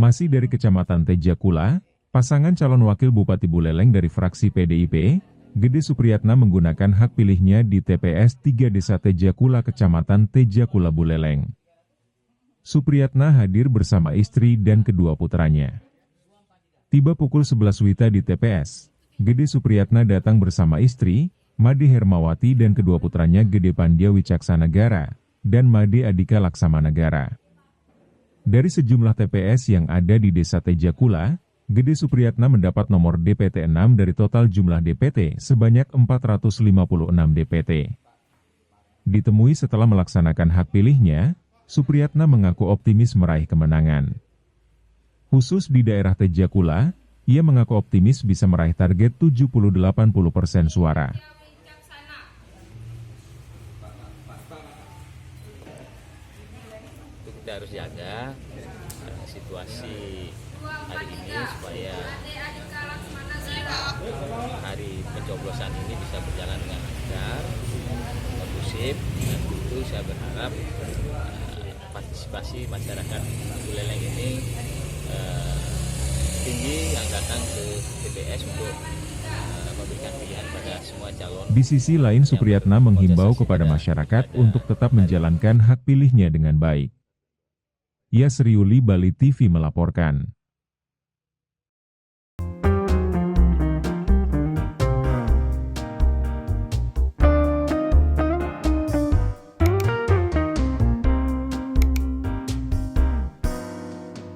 Masih dari Kecamatan Tejakula, pasangan calon wakil Bupati Buleleng dari fraksi PDIP, Gede Supriyatna menggunakan hak pilihnya di TPS 3 Desa Tejakula Kecamatan Tejakula Buleleng. Supriyatna hadir bersama istri dan kedua putranya. Tiba pukul 11 WITA di TPS, Gede Supriyatna datang bersama istri, Made Hermawati dan kedua putranya Gede Pandya Wicaksanagara dan Made Adika Laksamanagara. Dari sejumlah TPS yang ada di Desa Tejakula, Gede Supriyatna mendapat nomor DPT 6 dari total jumlah DPT sebanyak 456 DPT. Ditemui setelah melaksanakan hak pilihnya, Supriyatna mengaku optimis meraih kemenangan. Khusus di daerah Tejakula, ia mengaku optimis bisa meraih target 70-80% suara. Kita harus jaga situasi hari ini supaya hari pencoblosan ini bisa berjalan dengan lancar, kondusif, dan tentu saya berharap partisipasi masyarakat Buleleng ini tinggi yang datang ke TPS untuk memberikan pilihan pada semua calon. Di sisi lain, Supriyatna menghimbau kepada masyarakat untuk tetap menjalankan hak pilihnya dengan baik. Yasriuli, Bali TV melaporkan.